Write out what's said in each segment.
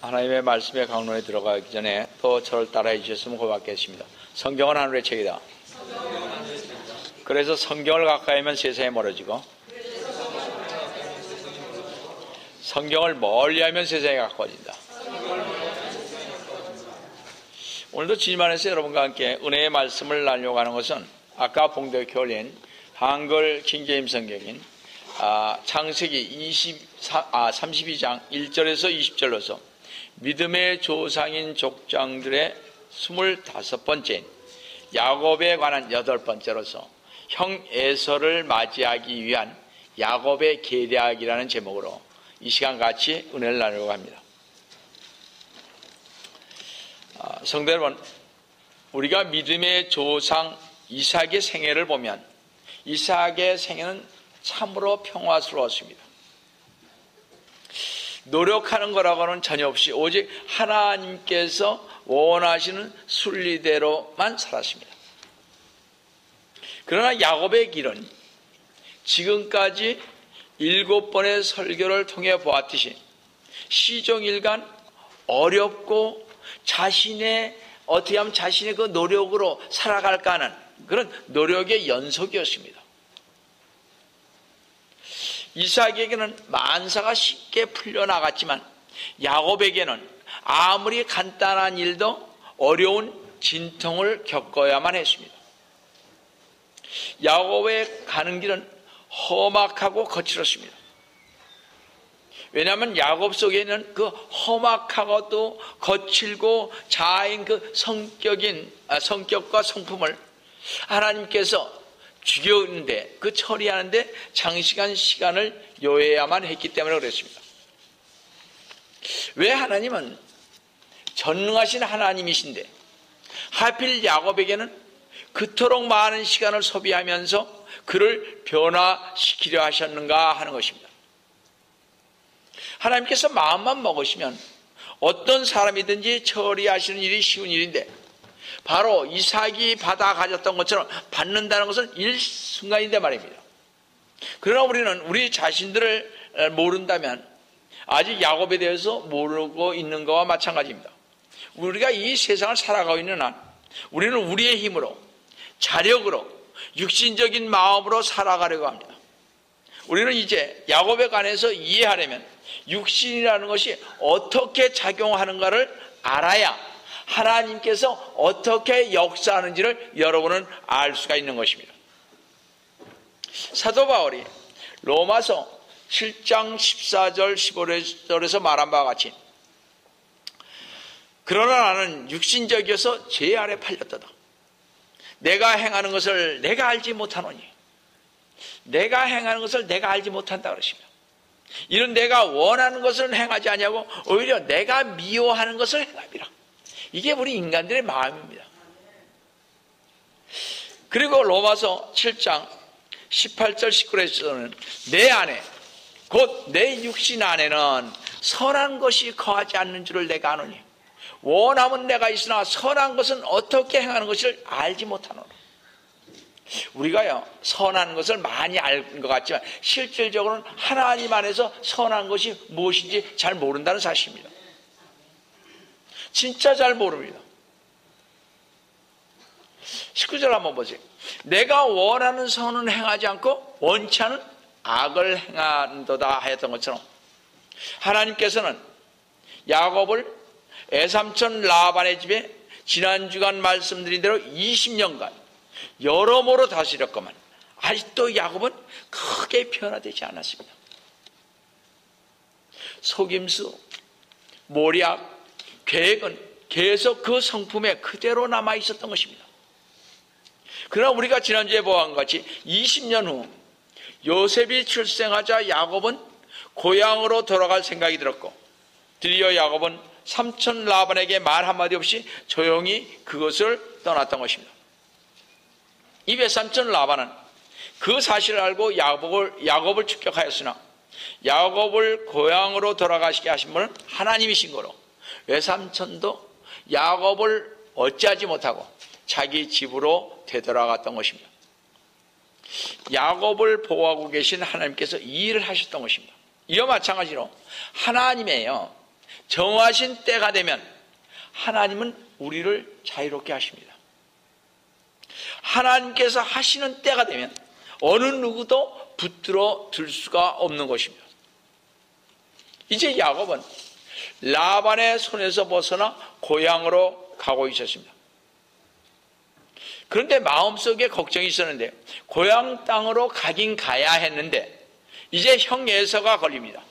하나님의 말씀의 강론에 들어가기 전에 또 저를 따라해 주셨으면 고맙겠습니다. 성경은 하늘의 책이다. 그래서 성경을 가까이 하면 세상에 멀어지고 성경을 멀리하면 세상에 가까워진다. 오늘도 주님 안에서 여러분과 함께 은혜의 말씀을 나누려고 하는 것은 아까 봉독해 올린 한글 킹제임스 성경인 창세기 32장 1절에서 20절로서 믿음의 조상인 족장들의 25번째인 야곱에 관한 8번째로서 형 에서를 맞이하기 위한 야곱의 계략이라는 제목으로 이 시간 같이 은혜를 나누려고 합니다. 성도 여러분, 우리가 믿음의 조상 이삭의 생애를 보면 이삭의 생애는 참으로 평화스러웠습니다. 노력하는 거라고는 전혀 없이 오직 하나님께서 원하시는 순리대로만 살았습니다. 그러나 야곱의 길은 지금까지 7번의 설교를 통해 보았듯이 시종일관 어렵고 어떻게 하면 자신의 그 노력으로 살아갈까 하는 그런 노력의 연속이었습니다. 이삭에게는 만사가 쉽게 풀려나갔지만 야곱에게는 아무리 간단한 일도 어려운 진통을 겪어야만 했습니다. 야곱의 가는 길은 험악하고 거칠었습니다. 왜냐하면 야곱 속에는 그 험악하고도 거칠고 자아인 그 성격과 성품을 하나님께서 죽였는데 그 처리하는데 장시간 시간을 요해야만 했기 때문에 그랬습니다. 왜 하나님은 전능하신 하나님이신데 하필 야곱에게는 그토록 많은 시간을 소비하면서 그를 변화시키려 하셨는가 하는 것입니다. 하나님께서 마음만 먹으시면 어떤 사람이든지 처리하시는 일이 쉬운 일인데 바로 이삭이 받아 가졌던 것처럼 받는다는 것은 일순간인데 말입니다. 그러나 우리는 우리 자신들을 모른다면 아직 야곱에 대해서 모르고 있는 것과 마찬가지입니다. 우리가 이 세상을 살아가고 있는 한 우리는 우리의 힘으로 자력으로 육신적인 마음으로 살아가려고 합니다. 우리는 이제 야곱에 관해서 이해하려면 육신이라는 것이 어떻게 작용하는가를 알아야 하나님께서 어떻게 역사하는지를 여러분은 알 수가 있는 것입니다. 사도 바울이 로마서 7장 14절 15절에서 말한 바와 같이 그러나 나는 육신적이어서 죄 아래 팔렸도다. 내가 행하는 것을 내가 알지 못하노니 내가 행하는 것을 내가 알지 못한다 그러십니다. 이는 내가 원하는 것을 행하지 아니하고 오히려 내가 미워하는 것을 행함이라. 이게 우리 인간들의 마음입니다. 그리고 로마서 7장 18절 19절에서는 내 안에 곧 내 육신 안에는 선한 것이 거하지 않는 줄을 내가 아노니 원함은 내가 있으나 선한 것은 어떻게 행하는 것을 알지 못하노라. 우리가요 선한 것을 많이 알 것 같지만 실질적으로는 하나님 안에서 선한 것이 무엇인지 잘 모른다는 사실입니다. 진짜 잘 모릅니다. 19절 한번 보세요. 내가 원하는 선은 행하지 않고 원치 않은 악을 행한도다 하였던 것처럼 하나님께서는 야곱을 애삼촌 라반의 집에 지난 주간 말씀드린 대로 20년간 여러모로 다스렸건만 아직도 야곱은 크게 변화되지 않았습니다. 속임수, 모략, 계획은 계속 그 성품에 그대로 남아 있었던 것입니다. 그러나 우리가 지난주에 보아한 것 같이 20년 후 요셉이 출생하자 야곱은 고향으로 돌아갈 생각이 들었고 드디어 야곱은 삼촌 라반에게 말 한마디 없이 조용히 그것을 떠났던 것입니다. 이 외삼촌 라반은 그 사실을 알고 야곱을 축격하였으나 야곱을 고향으로 돌아가시게 하신 분은 하나님이신 거로 외삼촌도 야곱을 어찌하지 못하고 자기 집으로 되돌아갔던 것입니다. 야곱을 보호하고 계신 하나님께서 이 일을 하셨던 것입니다. 이와 마찬가지로 하나님의요 정하신 때가 되면 하나님은 우리를 자유롭게 하십니다. 하나님께서 하시는 때가 되면 어느 누구도 붙들어 들 수가 없는 것입니다. 이제 야곱은 라반의 손에서 벗어나 고향으로 가고 있었습니다. 그런데 마음속에 걱정이 있었는데 고향 땅으로 가긴 가야 했는데 이제 형 에서가 걸립니다.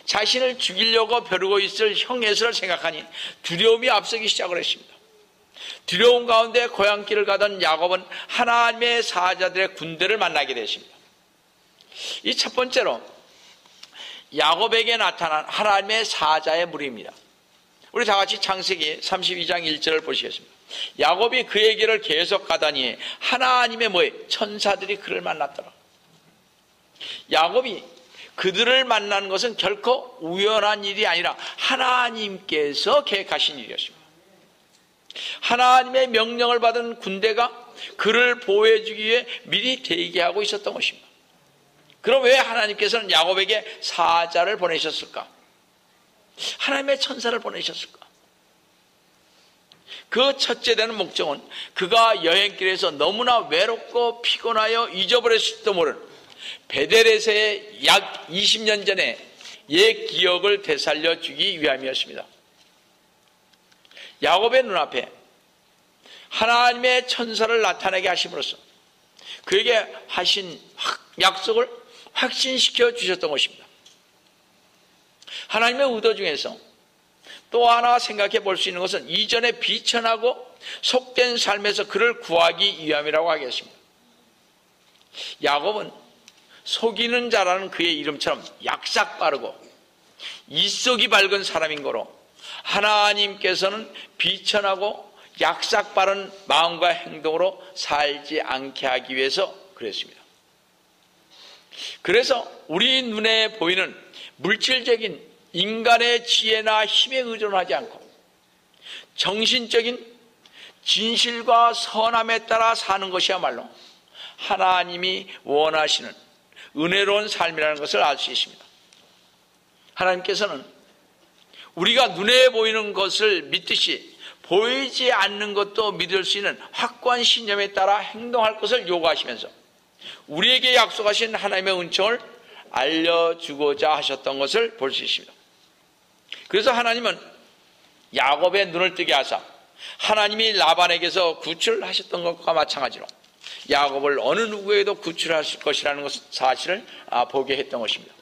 자신을 죽이려고 벼르고 있을 형 에서를 생각하니 두려움이 앞서기 시작을 했습니다. 두려움 가운데 고향길을 가던 야곱은 하나님의 사자들의 군대를 만나게 되십니다. 이 첫 번째로 야곱에게 나타난 하나님의 사자의 무리입니다. 우리 다 같이 창세기 32장 1절을 보시겠습니다. 야곱이 그의 길을 계속 가다니 하나님의 천사들이 그를 만났더라. 야곱이 그들을 만나는 것은 결코 우연한 일이 아니라 하나님께서 계획하신 일이었습니다. 하나님의 명령을 받은 군대가 그를 보호해주기 위해 미리 대기하고 있었던 것입니다. 그럼 왜 하나님께서는 야곱에게 사자를 보내셨을까? 하나님의 천사를 보내셨을까? 그 첫째 되는 목적은 그가 여행길에서 너무나 외롭고 피곤하여 잊어버렸을지도 모르는 베델에서의 약 20년 전에 옛 기억을 되살려 주기 위함이었습니다. 야곱의 눈앞에 하나님의 천사를 나타나게 하심으로써 그에게 하신 약속을 확신시켜 주셨던 것입니다. 하나님의 의도 중에서 또 하나 생각해 볼 수 있는 것은 이전에 비천하고 속된 삶에서 그를 구하기 위함이라고 하겠습니다. 야곱은 속이는 자라는 그의 이름처럼 약삭 빠르고 이속이 밝은 사람인 거로 하나님께서는 비천하고 약삭 빠른 마음과 행동으로 살지 않게 하기 위해서 그랬습니다. 그래서 우리 눈에 보이는 물질적인 인간의 지혜나 힘에 의존하지 않고 정신적인 진실과 선함에 따라 사는 것이야말로 하나님이 원하시는 은혜로운 삶이라는 것을 알 수 있습니다. 하나님께서는 우리가 눈에 보이는 것을 믿듯이 보이지 않는 것도 믿을 수 있는 확고한 신념에 따라 행동할 것을 요구하시면서 우리에게 약속하신 하나님의 은총을 알려주고자 하셨던 것을 볼 수 있습니다. 그래서 하나님은 야곱의 눈을 뜨게 하사 하나님이 라반에게서 구출하셨던 것과 마찬가지로 야곱을 어느 누구에게도 구출하실 것이라는 사실을 보게 했던 것입니다.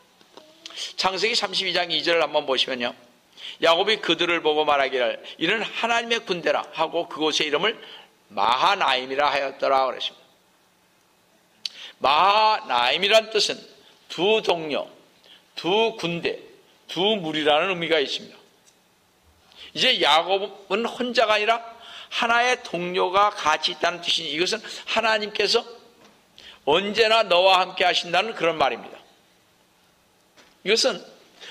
창세기 32장 2절을 한번 보시면요, 야곱이 그들을 보고 말하기를 이는 하나님의 군대라 하고 그곳의 이름을 마하나임이라 하였더라 그랬습니다. 마하나임이란 뜻은 두 동료, 두 군대, 두 무리라는 의미가 있습니다. 이제 야곱은 혼자가 아니라 하나의 동료가 같이 있다는 뜻이니 이것은 하나님께서 언제나 너와 함께 하신다는 그런 말입니다. 이것은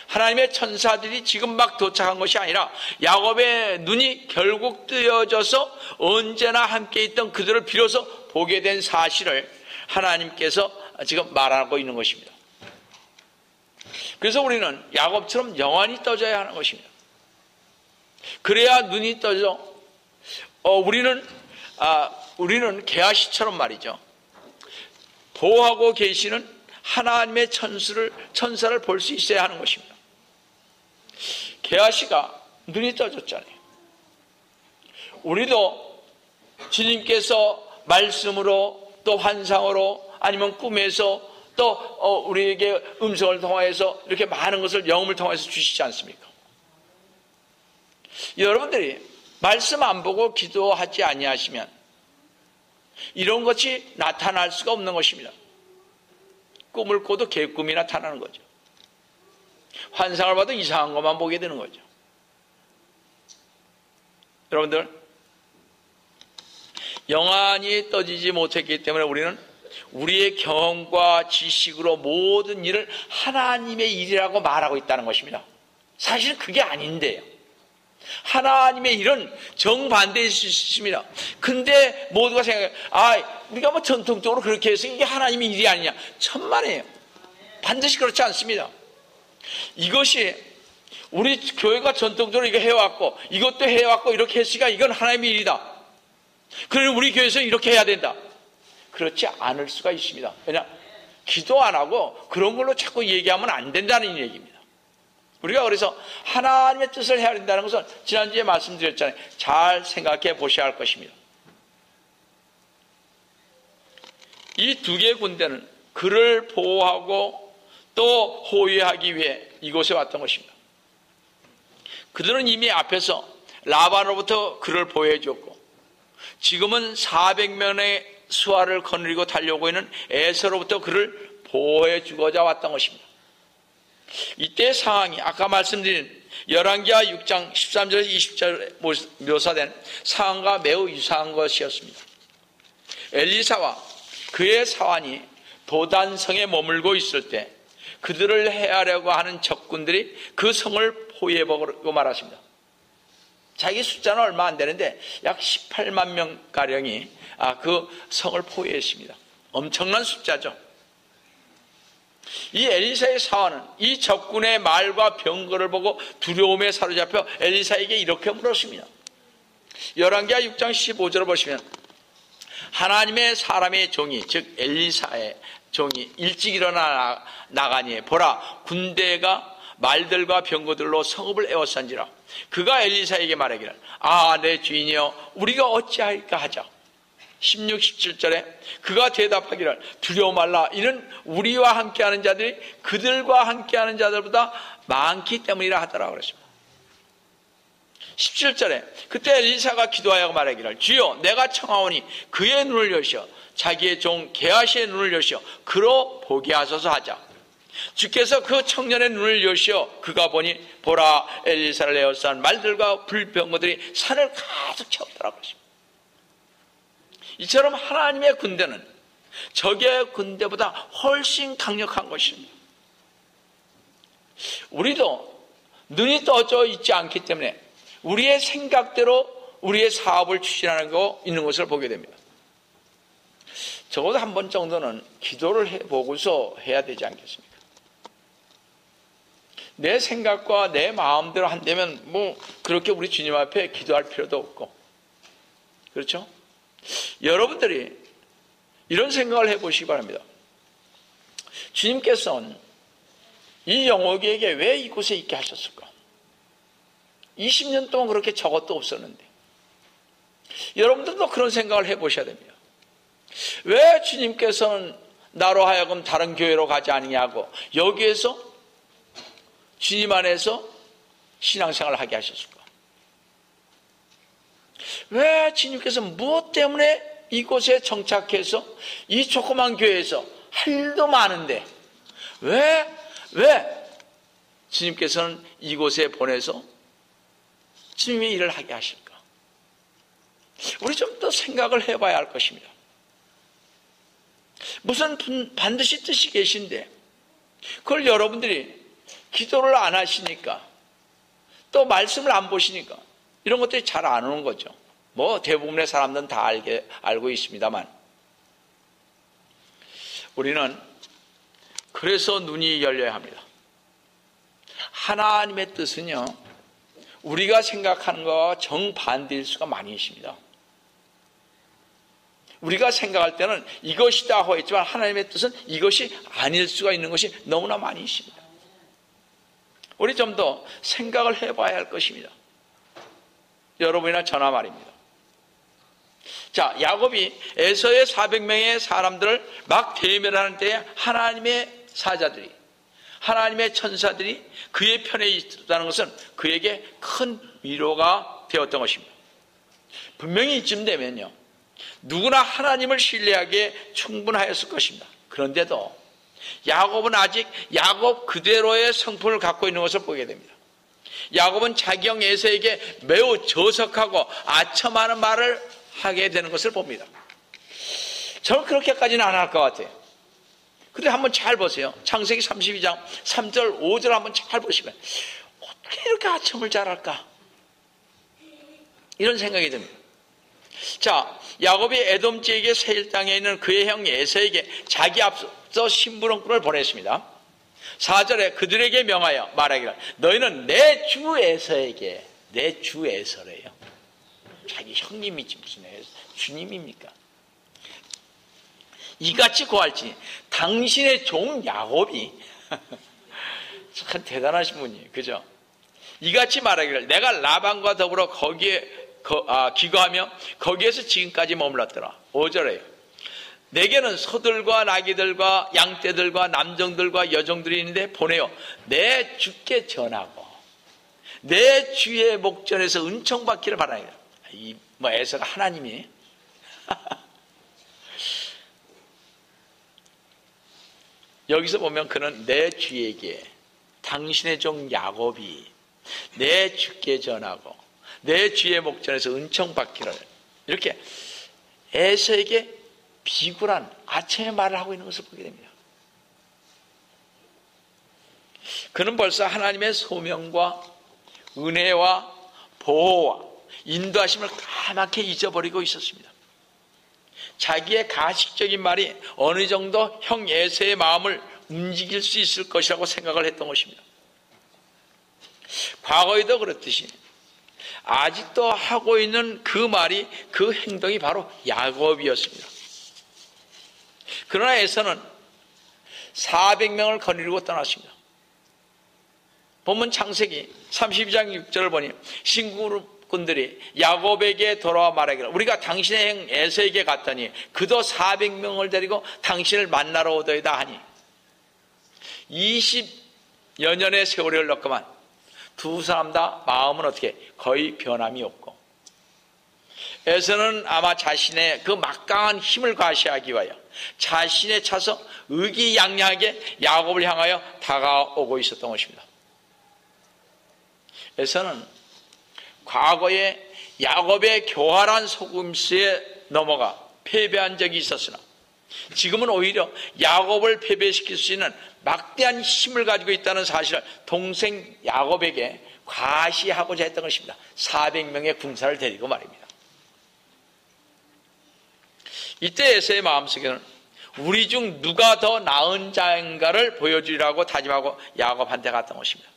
하나님의 천사들이 지금 막 도착한 것이 아니라 야곱의 눈이 결국 뜨여져서 언제나 함께 있던 그들을 비로소 보게 된 사실을 하나님께서 지금 말하고 있는 것입니다. 그래서 우리는 야곱처럼 영원히 떠져야 하는 것입니다. 그래야 눈이 떠져 우리는 게하시처럼 말이죠, 보호하고 계시는 하나님의 천사를 볼 수 있어야 하는 것입니다. 게하시가 눈이 떠졌잖아요. 우리도 주님께서 말씀으로 또 환상으로 아니면 꿈에서 또 우리에게 음성을 통하여서 이렇게 많은 것을 영음을 통해서 주시지 않습니까? 여러분들이 말씀 안 보고 기도하지 아니하시면 이런 것이 나타날 수가 없는 것입니다. 꿈을 꿔도 개꿈이 나타나는 거죠. 환상을 봐도 이상한 것만 보게 되는 거죠. 여러분들, 영안이 떠지지 못했기 때문에 우리는 우리의 경험과 지식으로 모든 일을 하나님의 일이라고 말하고 있다는 것입니다. 사실은 그게 아닌데요. 하나님의 일은 정반대일 수 있습니다. 근데 모두가 생각해요. 우리가 뭐 전통적으로 그렇게 해서 이게 하나님의 일이 아니냐. 천만에요. 반드시 그렇지 않습니다. 이것이 우리 교회가 전통적으로 이거 해왔고 이것도 해왔고 이렇게 했으니까 이건 하나님의 일이다. 그러면 우리 교회에서 이렇게 해야 된다. 그렇지 않을 수가 있습니다. 왜냐? 기도 안 하고 그런 걸로 자꾸 얘기하면 안 된다는 얘기입니다. 우리가 그래서 하나님의 뜻을 해야 된다는 것은 지난주에 말씀드렸잖아요. 잘 생각해 보셔야 할 것입니다. 이 두 개의 군대는 그를 보호하고 또 호위하기 위해 이곳에 왔던 것입니다. 그들은 이미 앞에서 라반으로부터 그를 보호해 줬고 지금은 400명의 수하를 거느리고 달려오고 있는 에서로부터 그를 보호해 주고자 왔던 것입니다. 이때의 상황이 아까 말씀드린 열왕기하 6장 13절에서 20절에 묘사된 상황과 매우 유사한 것이었습니다. 엘리사와 그의 사환이 도단성에 머물고 있을 때 그들을 해하려고 하는 적군들이 그 성을 포위해버리고 말았습니다. 자기 숫자는 얼마 안 되는데 약 18만 명가량이 그 성을 포위했습니다. 엄청난 숫자죠. 이 엘리사의 사환은 이 적군의 말과 병거를 보고 두려움에 사로잡혀 엘리사에게 이렇게 물었습니다. 열왕기하 6장 15절을 보시면 하나님의 사람의 종이 즉 엘리사의 종이 일찍 일어나 나가니 보라 군대가 말들과 병거들로 성읍을 에워싼지라. 그가 엘리사에게 말하기를 내 주인이여 우리가 어찌할까 하자. 16, 17절에 그가 대답하기를 두려워 말라. 이는 우리와 함께하는 자들이 그들과 함께하는 자들보다 많기 때문이라 하더라 그랬습니다. 17절에 그때 엘리사가 기도하여 말하기를 주여 내가 청하오니 그의 눈을 여시어 자기의 종 게하시의 눈을 여시어 그로 보게 하소서 하자. 주께서 그 청년의 눈을 여시어 그가 보니 보라 엘리사를 에워싼 말들과 불병거들이 산을 가득 채웠더라고 했습니다. 이처럼 하나님의 군대는 적의 군대보다 훨씬 강력한 것입니다. 우리도 눈이 떠져 있지 않기 때문에 우리의 생각대로 우리의 사업을 추진하는 거 있는 것을 보게 됩니다. 적어도 한 번 정도는 기도를 해보고서 해야 되지 않겠습니까? 내 생각과 내 마음대로 한다면 그렇게 우리 주님 앞에 기도할 필요도 없고, 그렇죠? 여러분들이 이런 생각을 해보시기 바랍니다. 주님께서는 이 영옥에게 왜 이곳에 있게 하셨을까? 20년 동안 그렇게 저것도 없었는데. 여러분들도 그런 생각을 해보셔야 됩니다. 왜 주님께서는 나로 하여금 다른 교회로 가지 않느냐고 여기에서 주님 안에서 신앙생활을 하게 하셨을까? 왜 주님께서 무엇 때문에 이곳에 정착해서 이 조그만 교회에서 할 일도 많은데 왜 주님께서는 이곳에 보내서 주님의 일을 하게 하실까? 우리 좀 더 생각을 해봐야 할 것입니다. 무슨 반드시 뜻이 계신데 그걸 여러분들이 기도를 안 하시니까 또 말씀을 안 보시니까 이런 것들이 잘 안 오는 거죠. 대부분의 사람들은 다 알고 있습니다만 우리는 그래서 눈이 열려야 합니다. 하나님의 뜻은요 우리가 생각하는 것과 정반대일 수가 많이 있습니다. 우리가 생각할 때는 이것이다 하고 했지만 하나님의 뜻은 이것이 아닐 수가 있는 것이 너무나 많이 있습니다. 우리 좀 더 생각을 해봐야 할 것입니다. 여러분이나 저나 말입니다. 자, 야곱이 에서의 400명의 사람들을 막 대면하는 때에 하나님의 사자들이, 하나님의 천사들이 그의 편에 있다는 것은 그에게 큰 위로가 되었던 것입니다. 분명히 이쯤 되면요 누구나 하나님을 신뢰하기에 충분하였을 것입니다. 그런데도 야곱은 아직 야곱 그대로의 성품을 갖고 있는 것을 보게 됩니다. 야곱은 자기 형 에서에게 매우 저속하고 아첨하는 말을 하게 되는 것을 봅니다. 저는 그렇게까지는 안 할 것 같아요. 근데 한번 잘 보세요. 창세기 32장 3절 5절 한번 잘 보시면 어떻게 이렇게 아첨을 잘할까? 이런 생각이 듭니다. 자, 야곱이 에돔 지역의 세일 땅에 있는 그의 형 에서에게 자기 앞서 심부름꾼을 보냈습니다. 4절에 그들에게 명하여 말하기를 너희는 내 주 에서에게, 내 주 에서래요. 자기 형님이지 무슨 주님입니까? 이같이 고할지니 당신의 종 야곱이 참 대단하신 분이에요. 그죠? 이같이 말하기를 내가 라반과 더불어 거기에 기거하며 거기에서 지금까지 머물렀더라. 5절에요. 내게는 소들과 나귀들과 양떼들과 남정들과 여종들이 있는데 보내어 내 주께 전하고 내 주의 목전에서 은총받기를 바라니라. 이 에서가 하나님이에요. 여기서 보면 그는 내 주에게 당신의 종 야곱이 내 주께 전하고 내 주의 목전에서 은총받기를, 이렇게 에서에게 비굴한 아첨의 말을 하고 있는 것을 보게 됩니다. 그는 벌써 하나님의 소명과 은혜와 보호와 인도하심을 까맣게 잊어버리고 있었습니다. 자기의 가식적인 말이 어느 정도 형 에서의 마음을 움직일 수 있을 것이라고 생각을 했던 것입니다. 과거에도 그렇듯이 아직도 하고 있는 그 말이, 그 행동이 바로 야곱이었습니다. 그러나 에서는 400명을 거느리고 떠났습니다. 본문 창세기 32장 6절을 보니 신구꾼들이 야곱에게 돌아와 말하기를 우리가 당신의 형 에서에게 갔더니 그도 400명을 데리고 당신을 만나러 오더이다 하니 20여 년의 세월이 흘렀구만 두 사람 다 마음은 어떻게 거의 변함이 없고, 에서는 아마 자신의 그 막강한 힘을 과시하기 위하여 자신의 차서 의기양양하게 야곱을 향하여 다가오고 있었던 것입니다. 에서는 과거에 야곱의 교활한 속임수에 넘어가 패배한 적이 있었으나 지금은 오히려 야곱을 패배시킬 수 있는 막대한 힘을 가지고 있다는 사실을 동생 야곱에게 과시하고자 했던 것입니다. 400명의 군사를 데리고 말입니다. 이때 에서의 마음속에는 우리 중 누가 더 나은 자인가를 보여주리라고 다짐하고 야곱한테 갔던 것입니다.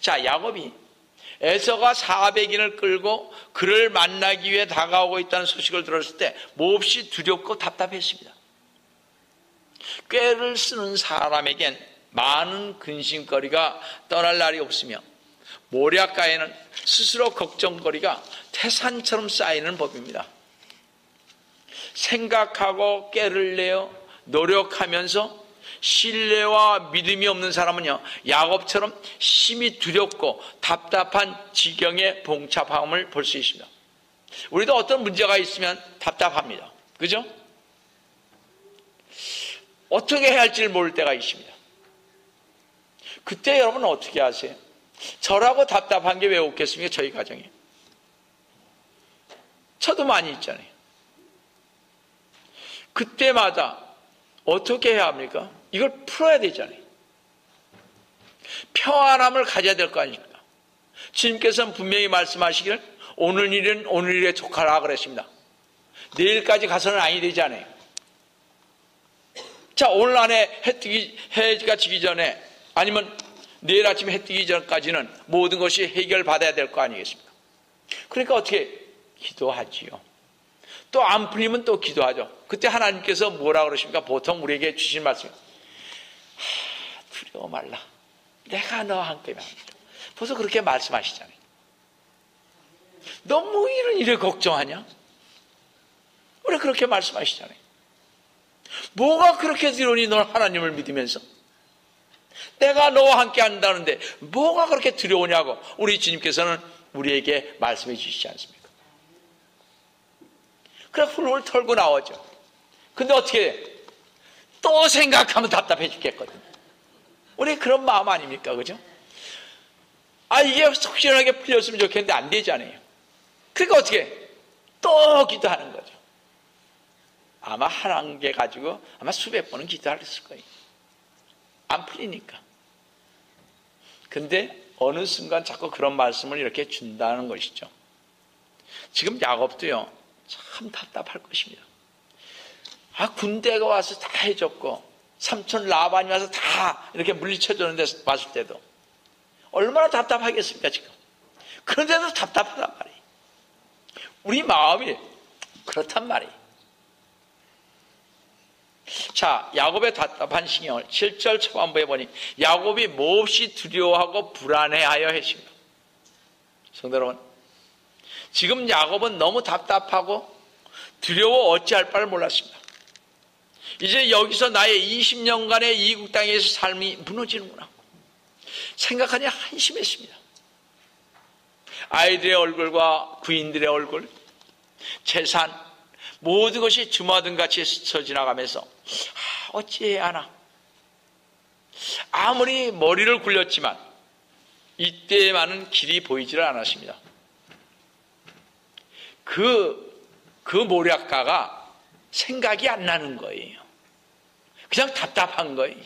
자, 야곱이 에서가 400인을 끌고 그를 만나기 위해 다가오고 있다는 소식을 들었을 때 몹시 두렵고 답답했습니다. 꾀를 쓰는 사람에겐 많은 근심거리가 떠날 날이 없으며 모략가에는 스스로 걱정거리가 태산처럼 쌓이는 법입니다. 생각하고 꾀를 내어 노력하면서 신뢰와 믿음이 없는 사람은요, 야곱처럼 심히 두렵고 답답한 지경에 봉착함을 볼 수 있습니다. 우리도 어떤 문제가 있으면 답답합니다. 그죠? 어떻게 해야 할지를 모를 때가 있습니다. 그때 여러분은 어떻게 하세요? 저라고 답답한 게 왜 없겠습니까? 저희 가정에. 저도 많이 있잖아요. 그때마다 어떻게 해야 합니까? 이걸 풀어야 되잖아요. 평안함을 가져야 될 거 아닙니까? 주님께서는 분명히 말씀하시기를 오늘 일은 오늘 일에 족하라 그랬습니다. 내일까지 가서는 아니 되잖아요. 자, 오늘 안에 해가 지기 전에 아니면 내일 아침 해 뜨기 전까지는 모든 것이 해결받아야 될 거 아니겠습니까? 그러니까 어떻게 기도하지요. 또 안 풀리면 또 기도하죠. 그때 하나님께서 뭐라 그러십니까? 보통 우리에게 주신 말씀, 두려워 말라. 내가 너와 함께 합니다. 벌써 그렇게 말씀하시잖아요. 너 뭐 이런 일에 걱정하냐? 왜 그렇게 말씀하시잖아요. 뭐가 그렇게 두려우니 넌 하나님을 믿으면서 내가 너와 함께 한다는데 뭐가 그렇게 두려우냐고 우리 주님께서는 우리에게 말씀해 주시지 않습니까? 그래 훌훌 털고 나오죠. 근데 어떻게 해? 또 생각하면 답답해 죽겠거든. 우리 그런 마음 아닙니까? 그죠? 이게 속 시원하게 풀렸으면 좋겠는데 안 되잖아요. 그러니까 어떻게 해? 또 기도하는 거죠. 아마 한 개 가지고 아마 수백 번은 기도했을 거예요. 안 풀리니까. 근데 어느 순간 자꾸 그런 말씀을 이렇게 준다는 것이죠. 지금 야곱도요, 참 답답할 것입니다. 군대가 와서 다 해줬고 삼촌 라반이 와서 다 이렇게 물리쳐주는데 봤을 때도 얼마나 답답하겠습니까 지금. 그런데도 답답하단 말이에요. 우리 마음이 그렇단 말이에요. 자, 야곱의 답답한 신경을 7절 초반부에 보니 야곱이 몹시 두려워하고 불안해하여 했습니다. 성도 여러분, 지금 야곱은 너무 답답하고 두려워 어찌할 바를 몰랐습니다. 이제 여기서 나의 20년간의 이국 땅에서 삶이 무너지는구나 생각하니 한심했습니다. 아이들의 얼굴과 부인들의 얼굴, 재산, 모든 것이 주마등같이 스쳐 지나가면서 어찌해야 하나. 아무리 머리를 굴렸지만 이때만은 길이 보이지를 않았습니다. 그 모략가가 생각이 안 나는 거예요. 그냥 답답한 거예요.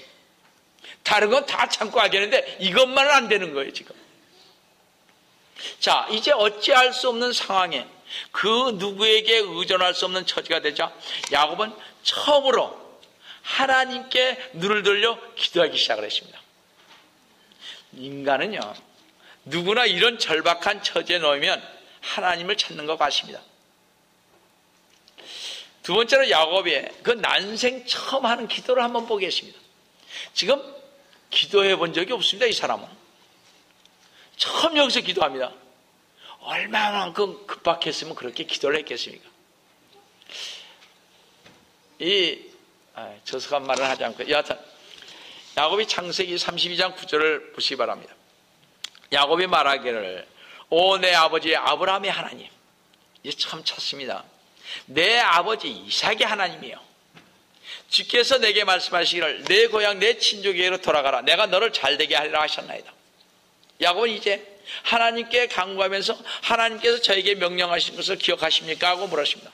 다른 건 다 참고 하겠는데 이것만은 안 되는 거예요 지금. 자, 이제 어찌할 수 없는 상황에 그 누구에게 의존할 수 없는 처지가 되자 야곱은 처음으로 하나님께 눈을 돌려 기도하기 시작을 했습니다. 인간은요, 누구나 이런 절박한 처지에 놓이면 하나님을 찾는 것 같습니다. 두 번째로 야곱의 그 난생 처음 하는 기도를 한번 보겠습니다. 지금 기도해 본 적이 없습니다. 이 사람은 처음 여기서 기도합니다. 얼마만큼 급박했으면 그렇게 기도를 했겠습니까? 저속한 말을 하지 않고 여하튼 야곱이 창세기 32장 9절을 보시기 바랍니다. 야곱이 말하기를 오 내 아버지 아브라함의 하나님, 이제 참 찾습니다. 내 아버지 이삭의 하나님이요, 주께서 내게 말씀하시기를 내 고향 내 친족에게로 돌아가라, 내가 너를 잘되게 하리라 하셨나이다. 야곱은 이제 하나님께 간구하면서 하나님께서 저에게 명령하신 것을 기억하십니까? 하고 물었습니다.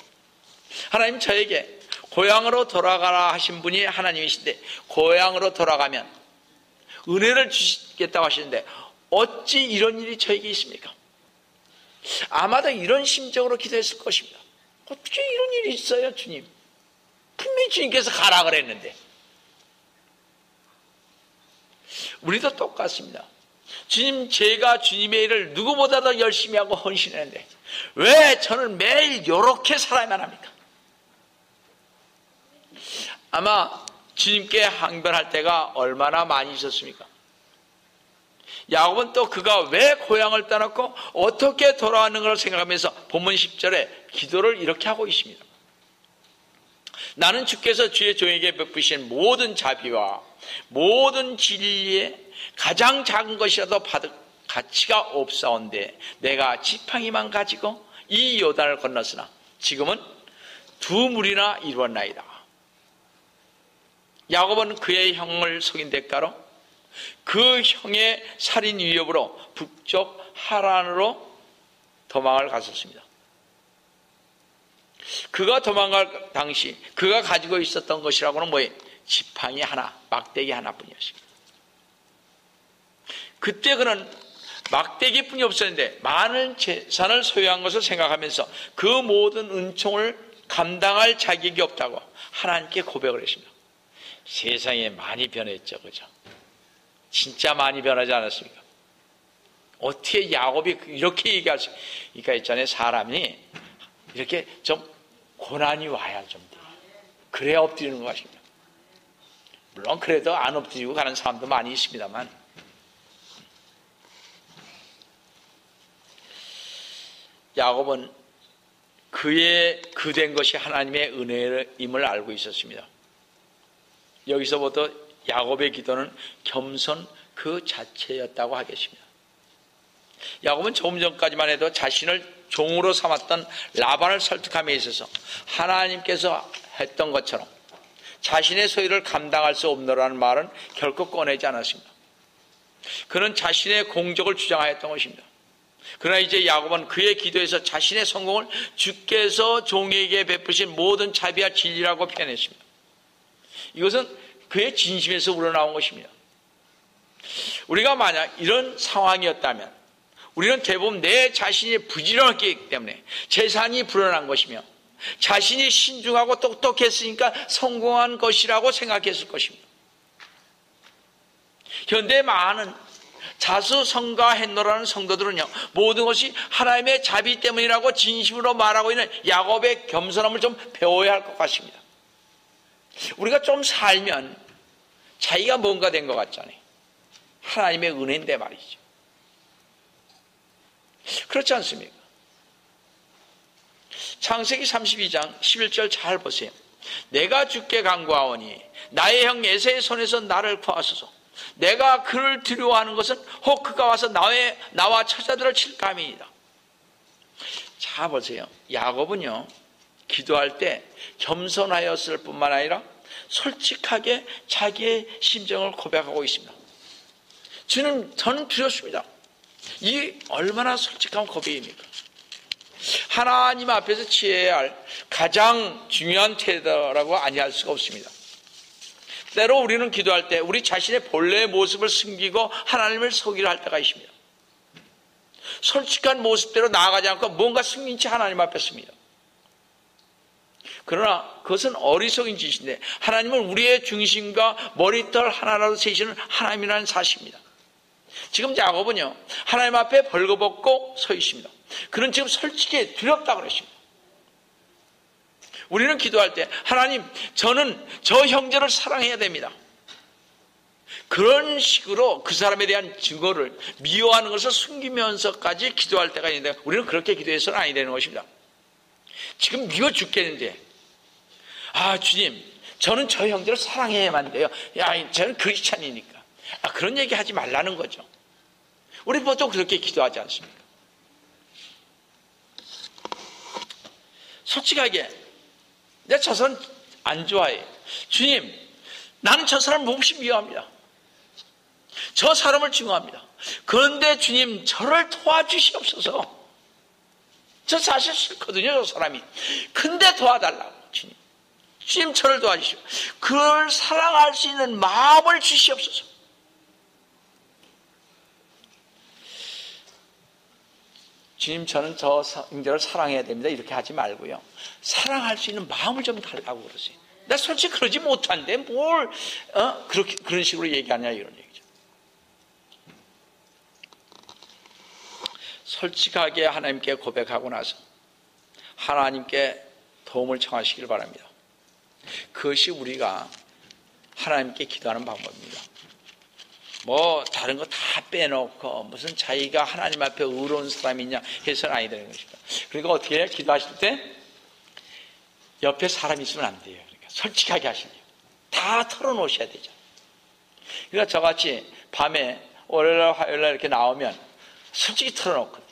하나님, 저에게 고향으로 돌아가라 하신 분이 하나님이신데 고향으로 돌아가면 은혜를 주시겠다고 하시는데 어찌 이런 일이 저에게 있습니까? 아마도 이런 심정으로 기도했을 것입니다. 어떻게 이런 일이 있어요 주님? 분명히 주님께서 가라 그랬는데. 우리도 똑같습니다. 주님, 제가 주님의 일을 누구보다 더 열심히 하고 헌신했는데 왜 저는 매일 이렇게 살아야만 합니까? 아마 주님께 항변할 때가 얼마나 많이 있었습니까? 야곱은 또 그가 왜 고향을 떠났고 어떻게 돌아왔는가를 생각하면서 본문 10절에 기도를 이렇게 하고 있습니다. 나는 주께서 주의 종에게 베푸신 모든 자비와 모든 진리에 가장 작은 것이라도 받을 가치가 없사온데 내가 지팡이만 가지고 이 요단을 건넜으나 지금은 두 무리나 이루었나이다. 야곱은 그의 형을 속인 대가로 그 형의 살인 위협으로 북쪽 하란으로 도망을 갔었습니다. 그가 도망갈 당시 그가 가지고 있었던 것이라고는 뭐예요? 지팡이 하나, 막대기 하나뿐이었습니다. 그때 그는 막대기뿐이 없었는데 많은 재산을 소유한 것을 생각하면서 그 모든 은총을 감당할 자격이 없다고 하나님께 고백을 했습니다. 세상에 많이 변했죠, 그죠? 진짜 많이 변하지 않았습니까? 어떻게 야곱이 이렇게 얘기할 수, 그러니까 있잖아요, 사람이 이렇게 좀 고난이 와야 좀 돼. 그래야 엎드리는 것입니다. 물론 그래도 안 엎드리고 가는 사람도 많이 있습니다만, 야곱은 그의 그된 것이 하나님의 은혜임을 알고 있었습니다. 여기서부터 야곱의 기도는 겸손 그 자체였다고 하겠습니다. 야곱은 조금 전까지만 해도 자신을 종으로 삼았던 라반을 설득함에 있어서 하나님께서 했던 것처럼 자신의 소유를 감당할 수 없노라는 말은 결코 꺼내지 않았습니다. 그는 자신의 공적을 주장하였던 것입니다. 그러나 이제 야곱은 그의 기도에서 자신의 성공을 주께서 종에게 베푸신 모든 자비와 진리라고 표현했습니다. 이것은 그의 진심에서 우러나온 것입니다. 우리가 만약 이런 상황이었다면 우리는 대부분 내 자신이 부지런했기 때문에 재산이 불어난 것이며 자신이 신중하고 똑똑했으니까 성공한 것이라고 생각했을 것입니다. 현대의 많은 자수성가했노라는 성도들은요, 모든 것이 하나님의 자비 때문이라고 진심으로 말하고 있는 야곱의 겸손함을 좀 배워야 할 것 같습니다. 우리가 좀 살면 자기가 뭔가 된 것 같잖아요. 하나님의 은혜인데 말이죠. 그렇지 않습니까? 창세기 32장 11절 잘 보세요. 내가 주께 간구하오니 나의 형 에사의 손에서 나를 구하소서. 내가 그를 두려워하는 것은 혹 그가 와서 나와 처자들을 칠까 함이니이다. 자 보세요. 야곱은요, 기도할 때 겸손하였을 뿐만 아니라 솔직하게 자기의 심정을 고백하고 있습니다. 저는 두렵습니다. 이 얼마나 솔직한 고백입니까? 하나님 앞에서 취해야 할 가장 중요한 태도라고 아니할 수가 없습니다. 때로 우리는 기도할 때 우리 자신의 본래의 모습을 숨기고 하나님을 속이려 할 때가 있습니다. 솔직한 모습대로 나아가지 않고 뭔가 숨긴 채 하나님 앞에 씁니다. 그러나 그것은 어리석은 짓인데 하나님은 우리의 중심과 머리털 하나라도 세시는 하나님이라는 사실입니다. 지금 야곱은요, 하나님 앞에 벌거벗고 서 있습니다. 그는 지금 솔직히 두렵다고 그랬습니다. 우리는 기도할 때 하나님, 저는 저 형제를 사랑해야 됩니다. 그런 식으로 그 사람에 대한 증거를 미워하는 것을 숨기면서까지 기도할 때가 있는데 우리는 그렇게 기도해서는 아니 되는 것입니다. 지금 미워 죽겠는데 주님, 저는 저 형제를 사랑해야만 돼요. 저는 크리스찬이니까. 그런 얘기 하지 말라는 거죠. 우리 보통 그렇게 기도하지 않습니까? 솔직하게 내가 저 사람 안 좋아해. 주님, 나는 저 사람을 몹시 미워합니다. 저 사람을 증오합니다. 그런데 주님, 저를 도와주시옵소서. 저 사실 싫거든요, 저 사람이. 근데 도와달라고. 주님, 저를 도와주시오. 그를 사랑할 수 있는 마음을 주시옵소서. 주님, 저는 저 형제를 사랑해야 됩니다. 이렇게 하지 말고요. 사랑할 수 있는 마음을 좀 달라고 그러세요. 나 솔직히 그러지 못한데 뭘 그런 식으로 얘기하냐 이런 얘기죠. 솔직하게 하나님께 고백하고 나서 하나님께 도움을 청하시길 바랍니다. 그것이 우리가 하나님께 기도하는 방법입니다. 다른 거 다 빼놓고 무슨 자기가 하나님 앞에 의로운 사람이냐 해서는 아니 되는 것입니다. 그러니까 어떻게 해요? 기도하실 때 옆에 사람이 있으면 안 돼요. 그러니까 솔직하게 하시려고 다 털어놓으셔야 되죠. 그러니까 저같이 밤에 월요일 화요일 이렇게 나오면 솔직히 털어놓거든요.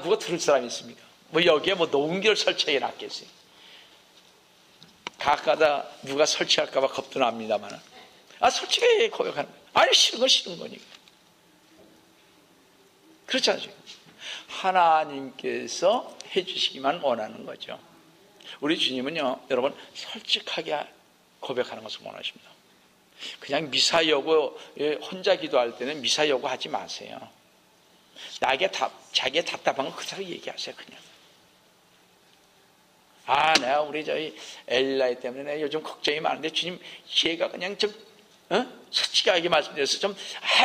누가 들을 사람이 있습니까? 여기에 녹음기를 설치해 놨겠어요. 가끔가다 누가 설치할까봐 겁도 납니다만 솔직하게 고백하는 거예요. 싫은 건 싫은 거니까. 그렇지 않죠? 하나님께서 해주시기만 원하는 거죠. 우리 주님은요, 여러분, 솔직하게 고백하는 것을 원하십니다. 그냥 미사 여고 혼자 기도할 때는 미사 여고 하지 마세요. 자기의 답답한 건 그대로 얘기하세요. 그냥. 내가 우리 저희 엘리나이 때문에 요즘 걱정이 많은데 주님, 지혜가 그냥 좀 솔직하게 말씀드려서 좀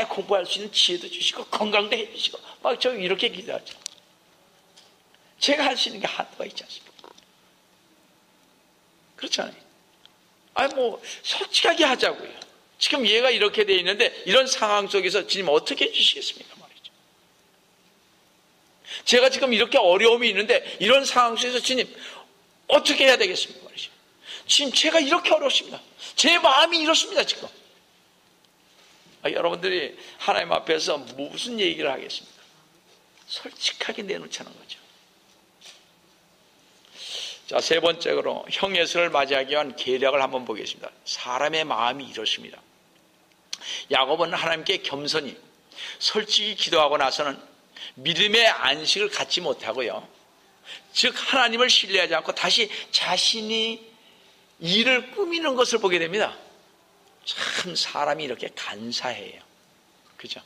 공부할 수 있는 지혜도 주시고 건강도 해주시고 저 이렇게 기도하죠. 제가 할 수 있는 게 한도가 있지 않습니까? 그렇잖아요. 솔직하게 하자고요. 지금 얘가 이렇게 돼 있는데 이런 상황 속에서 주님 어떻게 해주시겠습니까? 말이죠. 제가 지금 이렇게 어려움이 있는데 이런 상황 속에서 주님 어떻게 해야 되겠습니까? 말이죠. 지금 제가 이렇게 어렵습니다. 제 마음이 이렇습니다. 지금. 여러분들이 하나님 앞에서 무슨 얘기를 하겠습니까? 솔직하게 내놓자는 거죠. 자, 세 번째로 형 에서를 맞이하기 위한 계략을 한번 보겠습니다. 사람의 마음이 이렇습니다. 야곱은 하나님께 겸손히 솔직히 기도하고 나서는 믿음의 안식을 갖지 못하고요, 즉 하나님을 신뢰하지 않고 다시 자신이 일을 꾸미는 것을 보게 됩니다. 참 사람이 이렇게 간사해요. 그죠?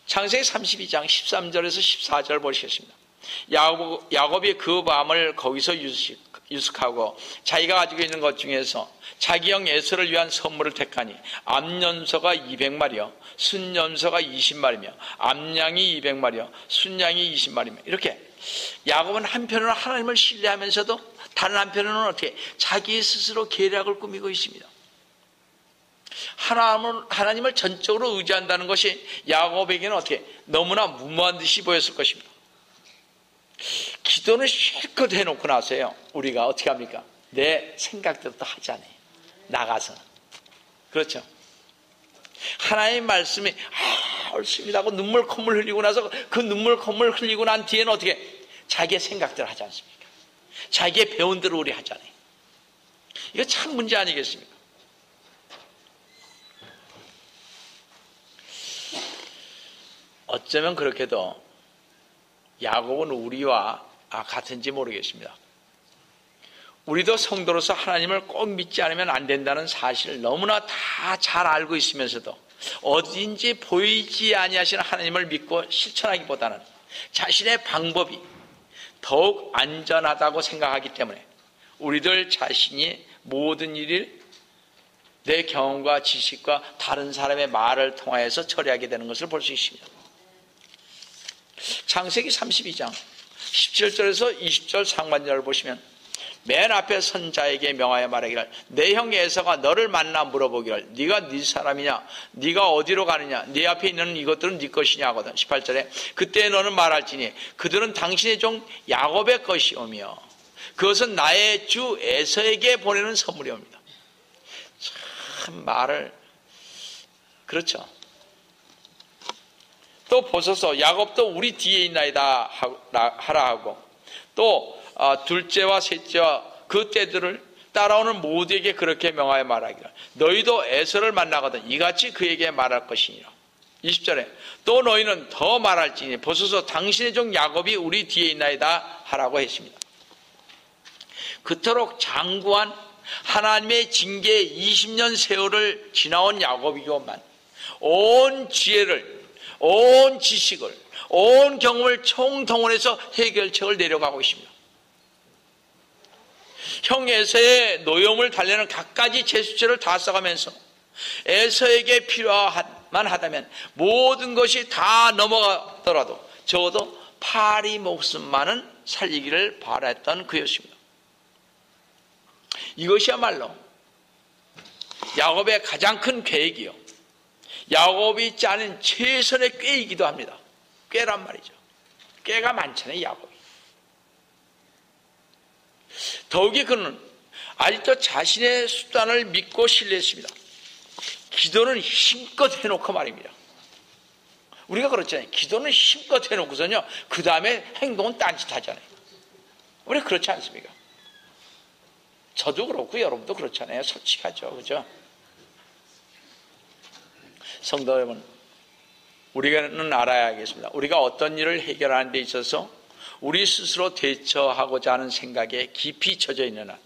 창세기 32장 13절에서 14절 보시겠습니다. 야곱이 그 밤을 거기서 이삭하고 자기가 가지고 있는 것 중에서 자기 형 에서를 위한 선물을 택하니 암연소가 200마리요 순연소가 20마리며 암양이 200마리요 순양이 20마리며 이렇게 야곱은 한편으로는 하나님을 신뢰하면서도 다른 한편으로는 어떻게 자기 스스로 계략을 꾸미고 있습니다. 하나님을 전적으로 의지한다는 것이 야곱에게는 어떻게 너무나 무모한 듯이 보였을 것입니다. 기도는 실컷 해놓고 나서요 우리가 어떻게 합니까? 내 생각대로 또 하잖아요. 나가서. 그렇죠. 하나님의 말씀이 옳습니다 하고 눈물 콧물 흘리고 나서 그 눈물 콧물 흘리고 난 뒤에는 어떻게 자기의 생각대로 하지 않습니까? 자기의 배운 대로 우리 하잖아요. 이거 참 문제 아니겠습니까? 어쩌면 그렇게도 야곱은 우리와 같은지 모르겠습니다. 우리도 성도로서 하나님을 꼭 믿지 않으면 안 된다는 사실을 너무나 다 잘 알고 있으면서도 어딘지 보이지 아니하시는 하나님을 믿고 실천하기보다는 자신의 방법이 더욱 안전하다고 생각하기 때문에 우리들 자신이 모든 일을 내 경험과 지식과 다른 사람의 말을 통하여서 처리하게 되는 것을 볼 수 있습니다. 창세기 32장 17절에서 20절 상반절을 보시면 맨 앞에 선 자에게 명하여 말하기를 내 형 에서가 너를 만나 물어보기를 네가 네 사람이냐 네가 어디로 가느냐 네 앞에 있는 이것들은 네 것이냐 하거든. 18절에 그때 너는 말할지니 그들은 당신의 종 야곱의 것이오며 그것은 나의 주 에서에게 보내는 선물이옵니다. 참 말을 그렇죠. 또 보소서 야곱도 우리 뒤에 있나이다 하라 하고 또 둘째와 셋째와 그 때들을 따라오는 모두에게 그렇게 명하여 말하기를 너희도 에서를 만나거든 이같이 그에게 말할 것이니라. 20절에 또 너희는 더 말할지니 보소서 당신의 종 야곱이 우리 뒤에 있나이다 하라고 했습니다. 그토록 장구한 하나님의 징계 20년 세월을 지나온 야곱이고만 온 지혜를 온 지식을 온 경험을 총동원해서 해결책을 내려가고 있습니다. 형 에서의 노여움을 달래는 갖가지 제수처를 다 써가면서 에서에게 필요만 하다면 모든 것이 다 넘어가더라도 적어도 파리 목숨만은 살리기를 바랐던 그였습니다. 이것이야말로 야곱의 가장 큰 계획이요 야곱이 짜는 최선의 꾀이기도 합니다. 꾀란 말이죠. 꾀가 많잖아요 야곱이. 더욱이 그는 아직도 자신의 수단을 믿고 신뢰했습니다. 기도는 힘껏 해놓고 말입니다. 우리가 그렇잖아요. 기도는 힘껏 해놓고서는요 그 다음에 행동은 딴짓하잖아요. 우리 그렇지 않습니까? 저도 그렇고 여러분도 그렇잖아요. 솔직하죠. 그죠? 성도 여러분, 우리는 알아야겠습니다. 우리가 어떤 일을 해결하는 데 있어서 우리 스스로 대처하고자 하는 생각에 깊이 젖어 있는 한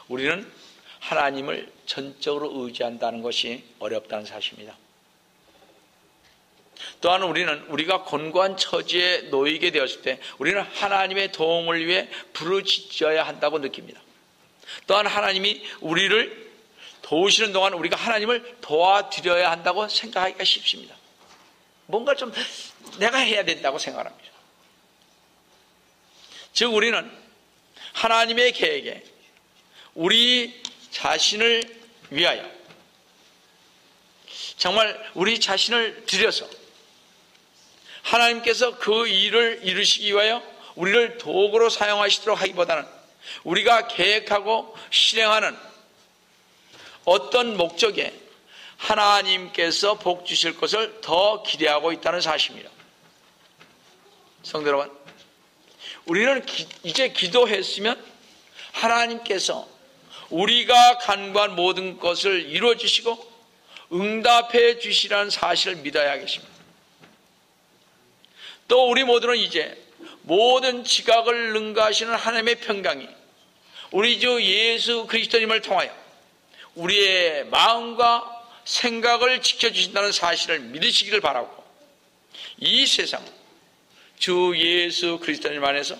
우리는 하나님을 전적으로 의지한다는 것이 어렵다는 사실입니다. 또한 우리가 곤고한 처지에 놓이게 되었을 때 우리는 하나님의 도움을 위해 부르짖어야 한다고 느낍니다. 또한 하나님이 우리를 도우시는 동안 우리가 하나님을 도와드려야 한다고 생각하기가 쉽습니다. 뭔가 좀 내가 해야 된다고 생각합니다. 즉 우리는 하나님의 계획에 우리 자신을 위하여 정말 우리 자신을 들여서 하나님께서 그 일을 이루시기 위하여 우리를 도구로 사용하시도록 하기보다는 우리가 계획하고 실행하는 어떤 목적에 하나님께서 복 주실 것을 더 기대하고 있다는 사실입니다. 성도 여러분, 우리는 이제 기도했으면 하나님께서 우리가 간구한 모든 것을 이루어 주시고 응답해 주시라는 사실을 믿어야겠습니다. 또 우리 모두는 이제 모든 지각을 능가하시는 하나님의 평강이 우리 주 예수 그리스도님을 통하여 우리의 마음과 생각을 지켜주신다는 사실을 믿으시기를 바라고 이 세상 주 예수 그리스도님 안에서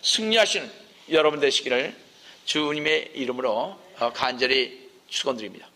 승리하시는 여러분 되시기를 주님의 이름으로 간절히 축원드립니다.